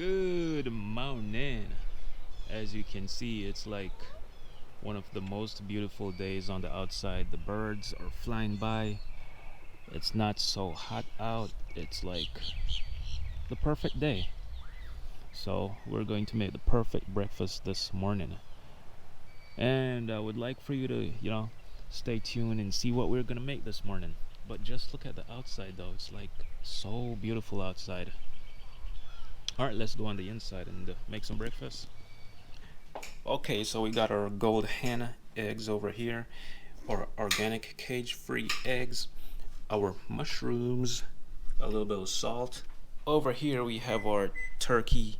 Good morning. As you can see, it's like one of the most beautiful days on the outside. The birds are flying by. It's not so hot out. It's like the perfect day. So, we're going to make the perfect breakfast this morning. And I would like for you to, stay tuned and see what we're going to make this morning. But just look at the outside though. It's like so beautiful outside. Alright, let's go on the inside and make some breakfast. Okay, so we got our gold hen eggs over here, our organic cage-free eggs, our mushrooms, a little bit of salt. Over here we have our turkey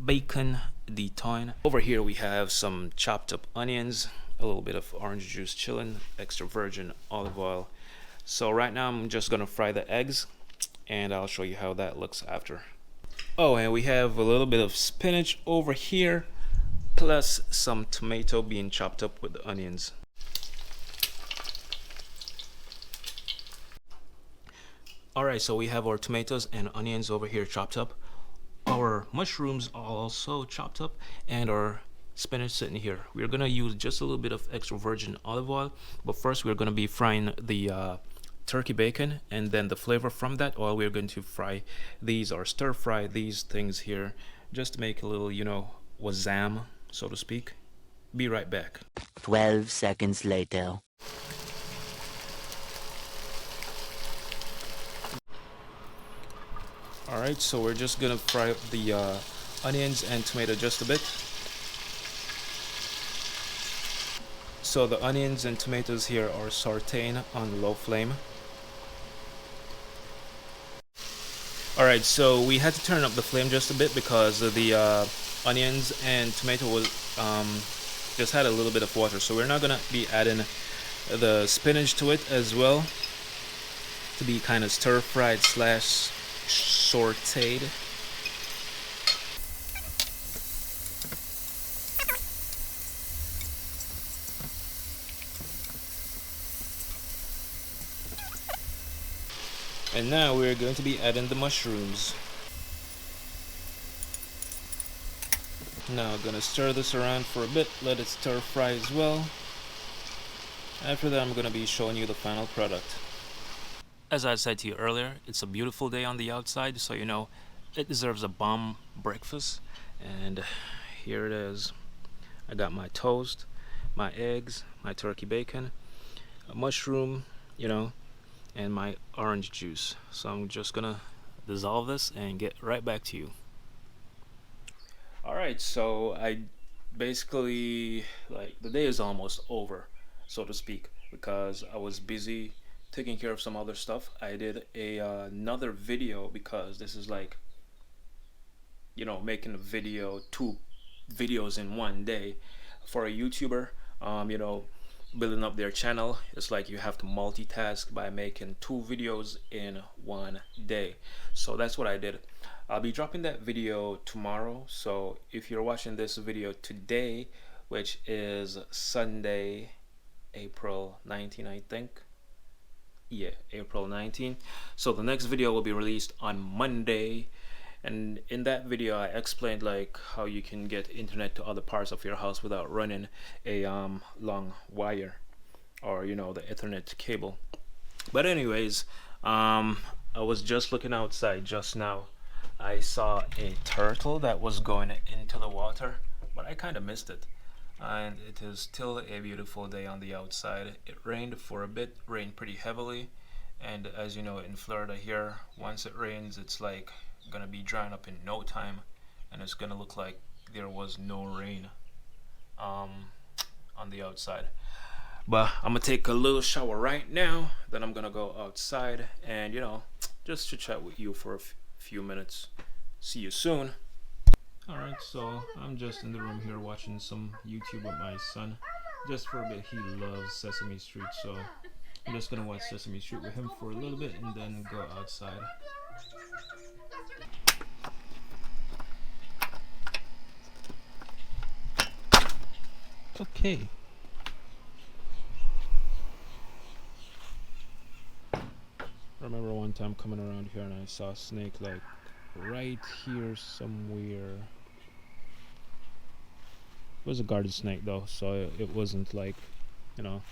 bacon detoin. Over here we have some chopped up onions, a little bit of orange juice chilling, extra virgin olive oil. So right now I'm just gonna fry the eggs and I'll show you how that looks after. Oh, and we have a little bit of spinach over here, plus some tomato being chopped up with the onions. Alright, so we have our tomatoes and onions over here chopped up. Our mushrooms are also chopped up, and our spinach sitting here. We're gonna use just a little bit of extra virgin olive oil, but first we're gonna be frying the turkey bacon, and then the flavor from that oil we're going to fry these, or stir fry these things here, just to make a little, wazam, so to speak. Be right back. 12 seconds later. Alright, so we're just gonna fry up the onions and tomato just a bit. So the onions and tomatoes here are sauteing on low flame. Alright, so we had to turn up the flame just a bit because the onions and tomato was just had a little bit of water. So we're not gonna be adding the spinach to it as well, to be kind of stir fried slash sauteed. And now we're going to be adding the mushrooms. Now I'm gonna stir this around for a bit, let it stir fry as well. After that I'm gonna be showing you the final product. As I said to you earlier, it's a beautiful day on the outside, so it deserves a bomb breakfast. And here it is. I got my toast, my eggs, my turkey bacon, a mushroom, and my orange juice. So I'm just gonna dissolve this and get right back to you. Alright, so I basically, the day is almost over, so to speak, because I was busy taking care of some other stuff. I did another video because this is like, making a video, 2 videos in one day. For a YouTuber, building up their channel, it's like you have to multitask by making 2 videos in one day. So that's what I did. I'll be dropping that video tomorrow, so if you're watching this video today, which is Sunday, April 19, I think. Yeah, April 19. So the next video will be released on Monday. And in that video I explained how you can get internet to other parts of your house without running a long wire, or the Ethernet cable. But anyways, I was just looking outside just now. I saw a turtle that was going into the water, but I kind of missed it. And it is still a beautiful day on the outside. It rained for a bit, rained pretty heavily, and as you know, in Florida here, once it rains, it's like gonna be drying up in no time, and it's gonna look like there was no rain on the outside. But I'm gonna take a little shower right now, then I'm gonna go outside and just to chat with you for a few minutes. See you soon. Alright, so I'm just in the room here watching some YouTube with my son, just for a bit. He loves Sesame Street, so I'm just gonna watch Sesame Street with him for a little bit and then go outside. Okay. I remember one time coming around here and I saw a snake right here somewhere. It was a garden snake though, so it wasn't like, you know,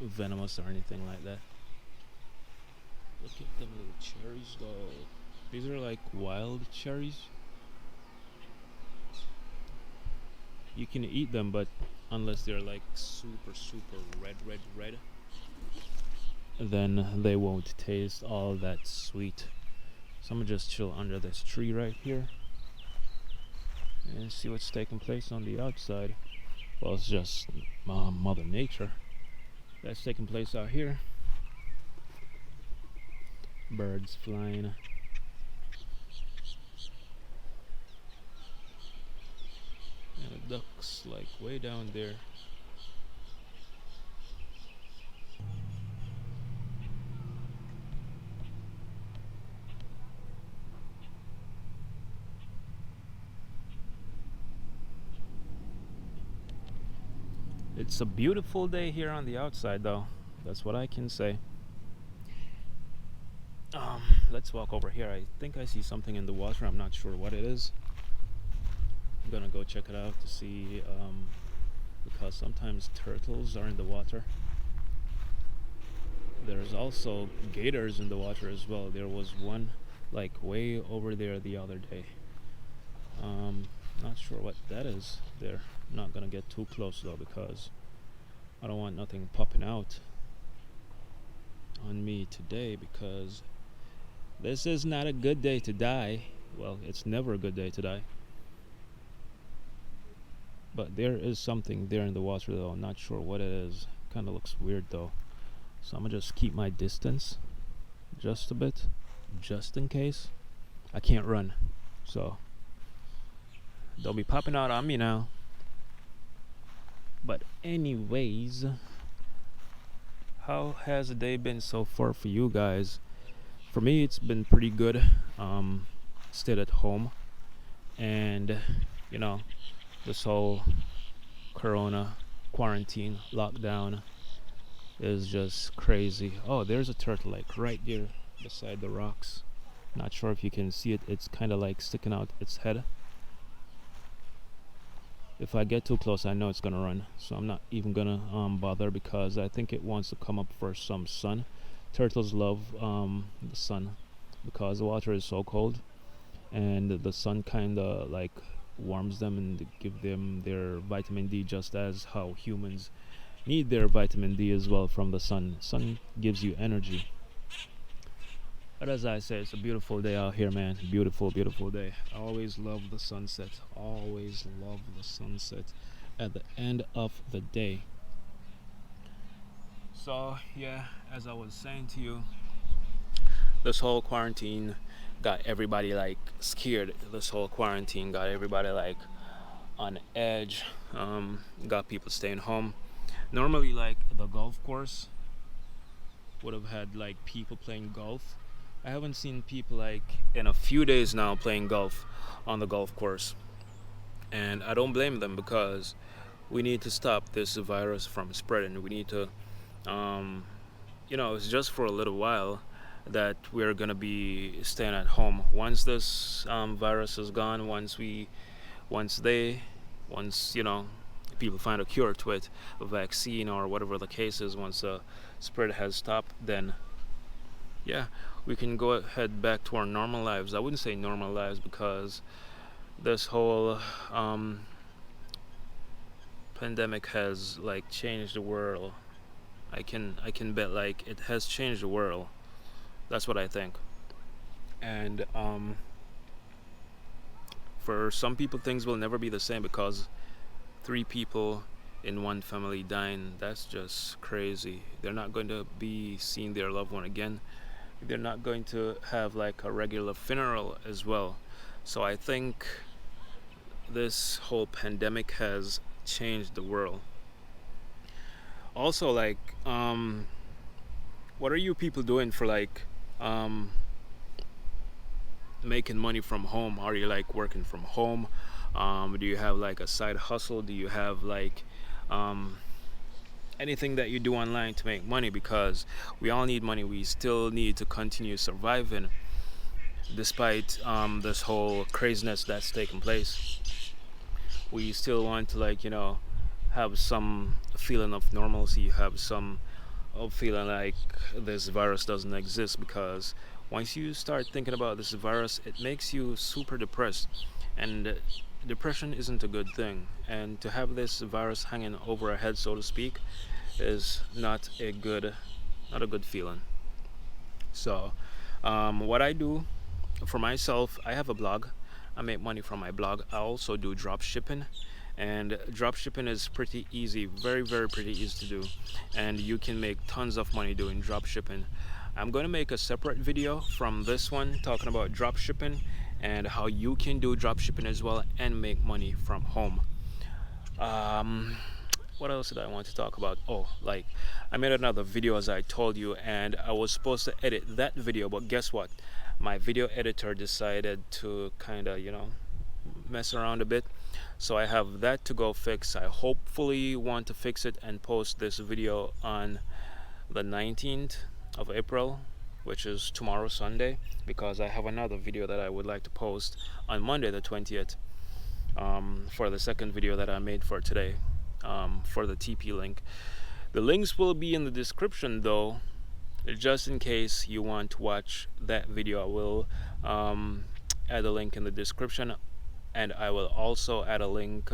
venomous or anything like that. Look at them little cherries though. These are like wild cherries. You can eat them, but unless they're like super, super red, then they won't taste all that sweet. So I'm gonna just chill under this tree right here and see what's taking place on the outside. Well, it's just Mother Nature that's taking place out here. Birds flying. And the ducks like way down there. It's a beautiful day here on the outside though. That's what I can say. Let's walk over here. I think I see something in the water. I'm not sure what it is. I'm gonna go check it out to see, because sometimes turtles are in the water. There's also gators in the water as well. There was one like way over there the other day. Not sure what that is. They're not gonna get too close though because I don't want nothing popping out on me today because this is not a good day to die. Well, it's never a good day to die. But there is something there in the water though. I'm not sure what it is. Kind of looks weird though. So I'm gonna just keep my distance just a bit, just in case. I can't run. So they'll be popping out on me now. But anyways, how has the day been so far for you guys? For me, it's been pretty good. Stayed at home, and you know, this whole Corona quarantine lockdown is just crazy. Oh, there's a turtle like right there beside the rocks. Not sure if you can see it. It's kind of like sticking out its head. If I get too close, I know it's gonna run, so I'm not even gonna bother because I think it wants to come up for some sun. Turtles love the sun because the water is so cold, and the sun kind of like warms them and give them their vitamin D, just as how humans need their vitamin D as well from the sun. Sun gives you energy. But as I say, it's a beautiful day out here, man. Beautiful, beautiful day. I always love the sunset. Always love the sunset at the end of the day. So, yeah, as I was saying to you, this whole quarantine got everybody like scared. This whole quarantine got everybody like on edge. Got people staying home. Normally, like the golf course would have had like people playing golf. I haven't seen people like in a few days now playing golf on the golf course, and I don't blame them because we need to stop this virus from spreading. We need to, it's just for a little while that we're gonna be staying at home. Once this virus is gone, once they, once people find a cure to it, a vaccine or whatever the case is, once the spread has stopped, then yeah, we can go ahead back to our normal lives. I wouldn't say normal lives because this whole pandemic has like changed the world. I can bet like it has changed the world. That's what I think. And for some people, things will never be the same because three people in one family dying, that's just crazy. They're not going to be seeing their loved one again. They're not going to have like a regular funeral as well. So I think this whole pandemic has changed the world. Also, like, what are you people doing for like um, making money from home? Are you like working from home? Do you have like a side hustle? Do you have like um, anything that you do online to make money? Because we all need money. We still need to continue surviving. despite this whole craziness that's taking place, we still want to, like, have some feeling of normalcy, have some of feeling like this virus doesn't exist, because once you start thinking about this virus, it makes you super depressed, and depression isn't a good thing. And to have this virus hanging over our head, so to speak, is not a good feeling. So, what I do for myself, I have a blog. I make money from my blog. I also do drop shipping, and drop shipping is pretty easy, very, very pretty easy to do, and you can make tons of money doing drop shipping. I'm going to make a separate video from this one talking about drop shipping and how you can do drop shipping as well and make money from home. Um, what else did I want to talk about? Oh, like, I made another video as I told you, and I was supposed to edit that video, but guess what? My video editor decided to kind of, mess around a bit. So I have that to go fix. I hopefully want to fix it and post this video on the 19th of April, which is tomorrow, Sunday, because I have another video that I would like to post on Monday, the 20th, for the second video that I made for today, for the TP link. The links will be in the description, though, just in case you want to watch that video. I will add a link in the description, and I will also add a link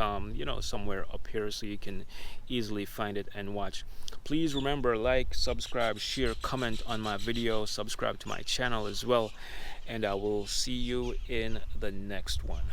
somewhere up here so you can easily find it and watch. Please remember, like, subscribe, share, comment on my video, subscribe to my channel as well, and I will see you in the next one.